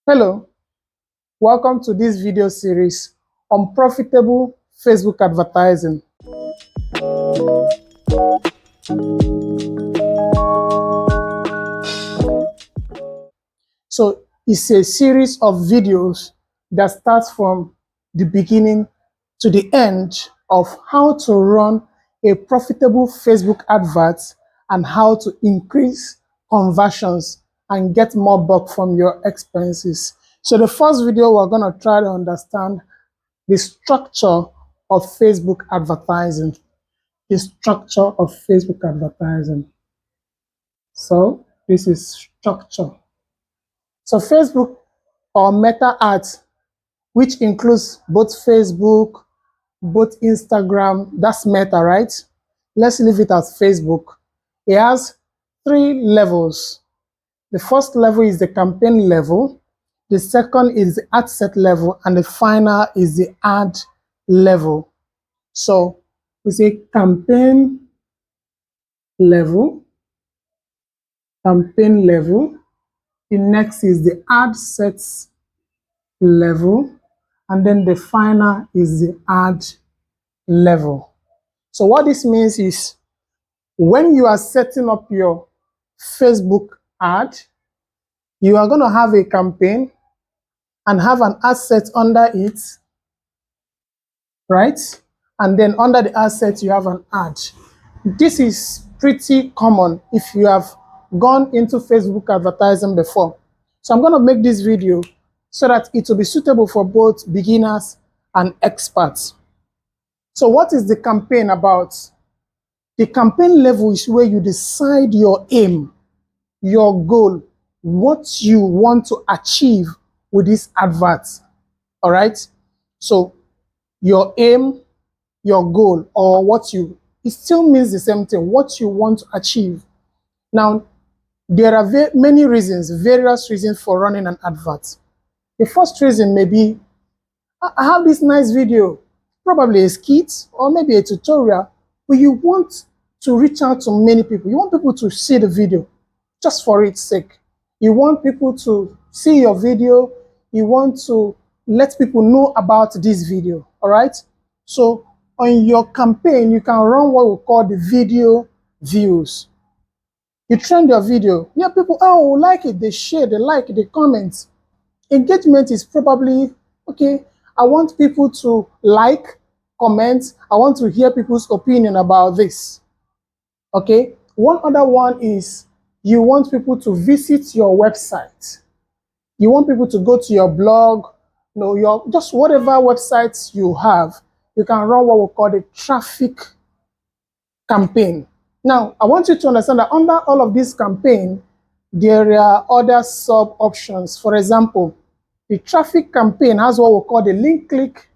Hello, welcome to this video series on profitable Facebook advertising. So it's a series of videos that starts from the beginning to the end of how to run a profitable Facebook advert and how to increase conversions and get more buck from your expenses. So the first video, we're going to try to understand the structure of Facebook advertising. The structure of Facebook advertising. So this is structure. So Facebook or Meta Ads, which includes both Facebook, both Instagram, that's Meta, right? Let's leave it as Facebook. It has three levels. The first level is the campaign level, the second is the ad set level, and the final is the ad level. So we say campaign level, campaign level. The next is the ad sets level, and then the final is the ad level. So what this means is when you are setting up your Facebook ad, you are going to have a campaign and have an ad set under it, right? And then under the ad set, you have an ad. This is pretty common if you have gone into Facebook advertising before. So I'm going to make this video so that it will be suitable for both beginners and experts. So what is the campaign about? The campaign level is where you decide your aim, your goal, what you want to achieve with this advert. All right? So your aim, your goal, or it still means the same thing, what you want to achieve. Now, there are many reasons, various reasons for running an advert. The first reason may be, I have this nice video, probably a skit or maybe a tutorial, but you want to reach out to many people. You want people to see the video just for its sake. You want people to see your video. You want to let people know about this video, all right? So on your campaign, you can run what we call the video views. You trend your video. Yeah, people, oh, like it, they share, they like it, they comment. Engagement is probably, okay, I want people to like, comment. I want to hear people's opinion about this. Okay. One other one is you want people to visit your website. You want people to go to your blog, your just whatever websites you have. You can run what we call the traffic campaign. Now, I want you to understand that under all of this campaign, there are other sub options. For example, the traffic campaign has what we call the link click.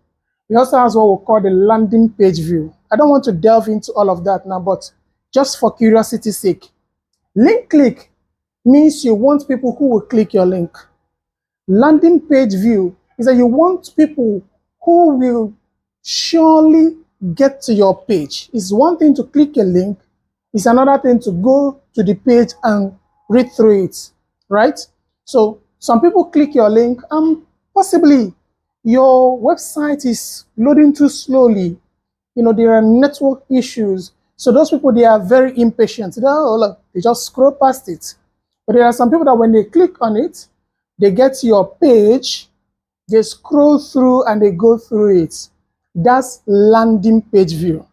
It also has what we call the landing page view. I don't want to delve into all of that now, but just for curiosity's sake, link click means you want people who will click your link. Landing page view is that you want people who will surely get to your page. It's one thing to click a link, it's another thing to go to the page and read through it, right? So some people click your link and possibly your website is loading too slowly. There are network issues. So those people, they are very impatient. They just scroll past it. But there are some people that when they click on it, they get to your page, they scroll through and they go through it. That's landing page view.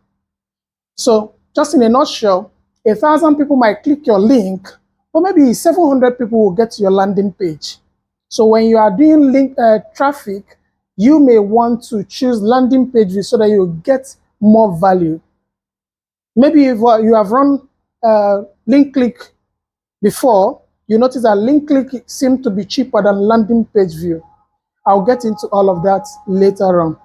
So just in a nutshell, 1,000 people might click your link, but maybe 700 people will get to your landing page. So when you are doing link traffic, you may want to choose landing page view so that you get more value. Maybe if you have run link click before, you notice that link click seems to be cheaper than landing page view. I'll get into all of that later on.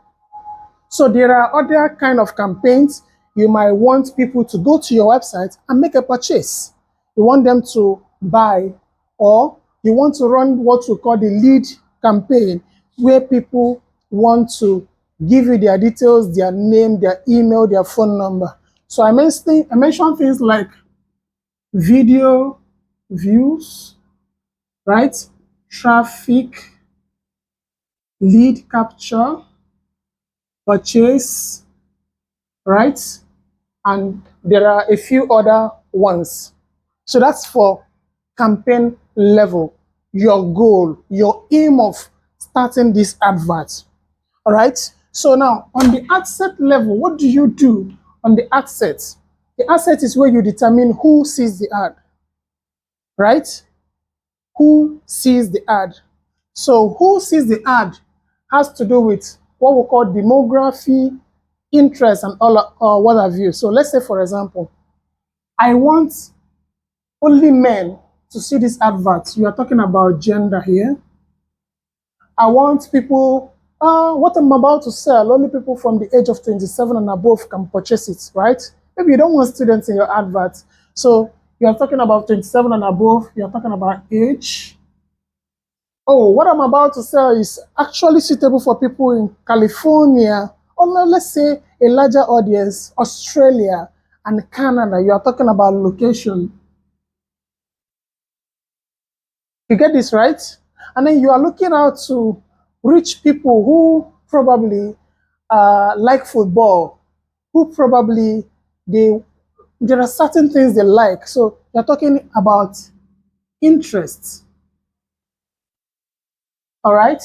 So there are other kind of campaigns. You might want people to go to your website and make a purchase. You want them to buy, or you want to run what we call the lead campaign, where people want to give you their details, their name, their email, their phone number. So I mentioned things like video views, right? Traffic lead capture, purchase, right? And there are a few other ones. So that's for campaign level, your goal, your aim of starting this advert. All right. So now on the ad set level, what do you do on the ad set? The ad set is where you determine who sees the ad, right? Who sees the ad? So who sees the ad has to do with what we call demography, interest, and all what have you. So let's say, for example, I want only men to see this advert. You are talking about gender here. I want people, what I'm about to sell, only people from the age of 27 and above can purchase it, right? Maybe you don't want students in your advert. So you are talking about 27 and above, you are talking about age. Oh, what I'm about to sell is actually suitable for people in California, or let's say a larger audience, Australia and Canada. You are talking about location. You get this, right? And then you are looking out to reach people who probably like football, who probably there are certain things they like. So you're talking about interests. All right.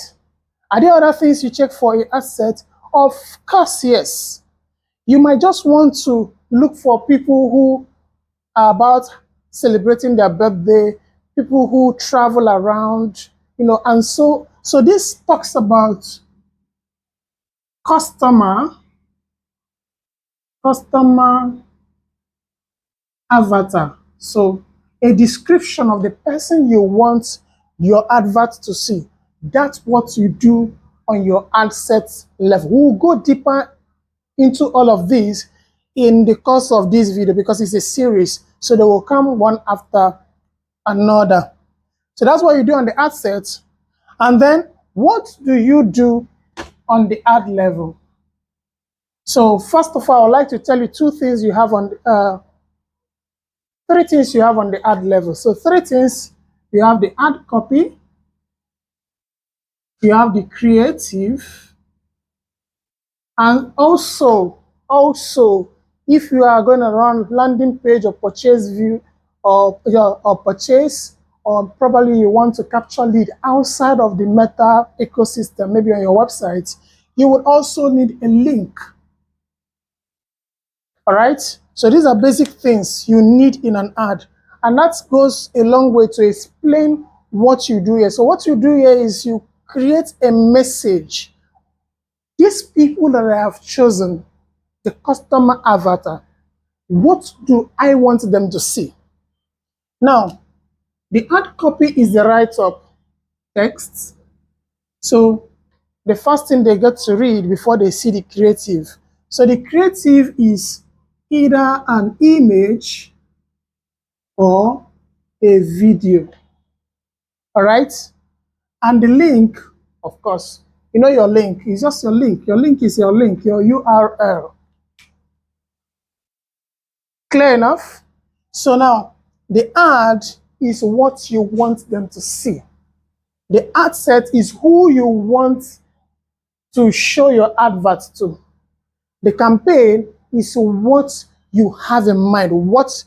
Are there other things you check for an asset? Of course, yes. You might just want to look for people who are about celebrating their birthday, people who travel around, and so this talks about customer customer avatar. So a description of the person you want your advert to see. That's what you do on your ad set level. We'll go deeper into all of these in the course of this video because it's a series. So they will come one after another. So that's what you do on the ad set. And then what do you do on the ad level? So first of all, I'd like to tell you three things you have on the ad level. So three things: you have the ad copy, you have the creative, and also if you are going to run landing page or purchase view or purchase, or probably you want to capture lead outside of the Meta ecosystem, maybe on your website, you would also need a link. All right. So these are basic things you need in an ad. And that goes a long way to explain what you do here. So what you do here is you create a message. These people that I have chosen, the customer avatar, what do I want them to see? Now, the ad copy is the write-up text. So the first thing they get to read before they see the creative. So the creative is either an image or a video. All right. And the link, of course, you know your link is just your link. Your link is your link, your URL. Clear enough? So now the ad is what you want them to see. The ad set is who you want to show your advert to. The campaign is what you have in mind, what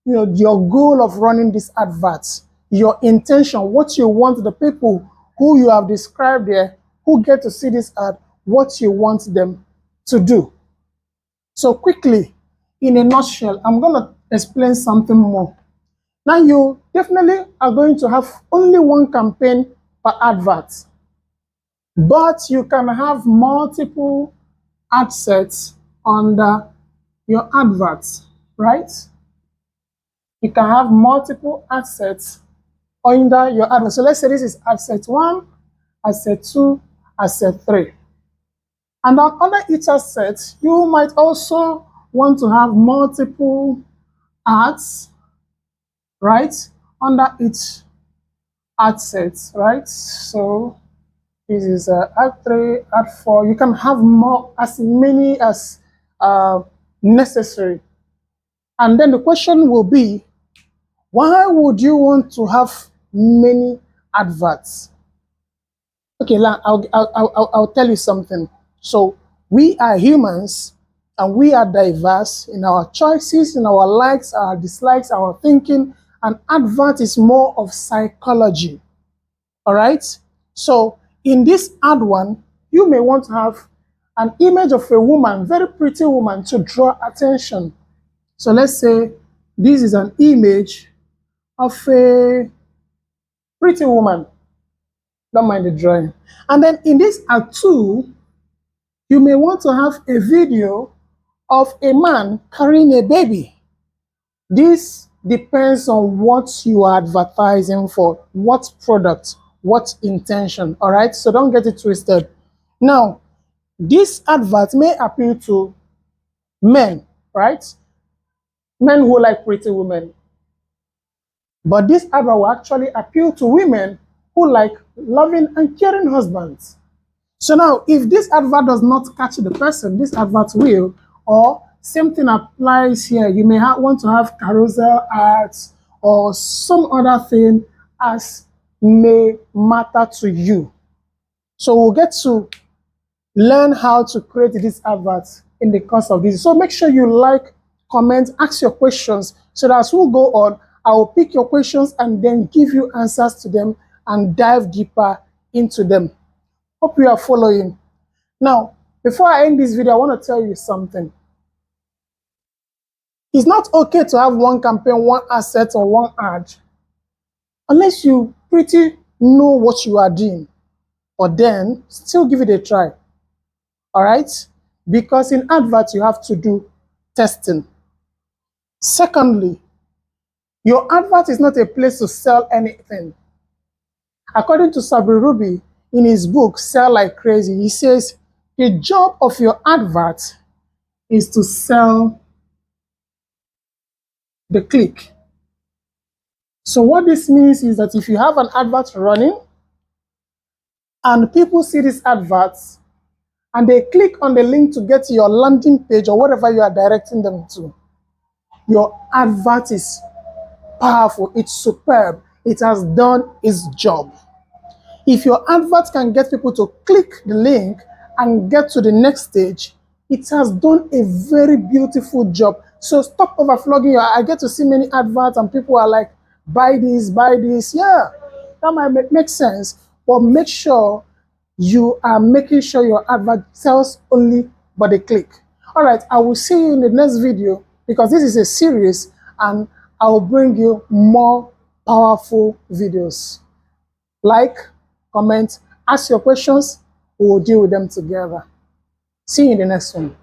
your goal of running this advert, your intention, what you want the people who you have described there, who get to see this ad, what you want them to do. So quickly, in a nutshell, I'm going to explain something more. Now, you definitely are going to have only one campaign per advert, but you can have multiple ad sets under your adverts, right? You can have multiple ad sets under your advert. So let's say this is ad set 1, ad set 2, ad set 3. And then under each ad set, you might also want to have multiple ads, right? Under each ad set, right? So this is ad 3, ad 4. You can have more, as many as necessary. And then the question will be, why would you want to have many adverts? Okay, I'll tell you something. So we are humans and we are diverse in our choices, in our likes, our dislikes, our thinking. And advert is more of psychology. All right. So in this ad one, you may want to have an image of a woman, very pretty woman, to draw attention. So let's say this is an image of a pretty woman. Don't mind the drawing. And then in this ad two, you may want to have a video of a man carrying a baby. This depends on what you are advertising for, what product, what intention. All right. So don't get it twisted. Now, this advert may appeal to men, right? Men who like pretty women. But this advert will actually appeal to women who like loving and caring husbands. So now, if this advert does not catch the person, this advert will, or same thing applies here. You may want to have carousel ads or some other thing as may matter to you. So we'll get to learn how to create these adverts in the course of this. So make sure you like, comment, ask your questions so that as we go on, I will pick your questions and then give you answers to them and dive deeper into them. Hope you are following. Now, before I end this video, I want to tell you something. It's not okay to have one campaign, one asset, or one ad unless you pretty know what you are doing, or then still give it a try. All right? Because in advert, you have to do testing. Secondly, your advert is not a place to sell anything. According to Sabri Ruby, in his book, Sell Like Crazy, he says, the job of your advert is to sell the click. So what this means is that if you have an advert running and people see this advert and they click on the link to get to your landing page or whatever you are directing them to, your advert is powerful, it's superb, it has done its job. If your advert can get people to click the link and get to the next stage, it has done a very beautiful job. So stop overflogging your. I get to see many adverts and people are like, buy this, buy this. Yeah, that might make sense, but make sure you are making sure your advert sells only by the click. All right, I will see you in the next video because this is a series and I will bring you more powerful videos. Like, comment, ask your questions, we will deal with them together. See you in the next one.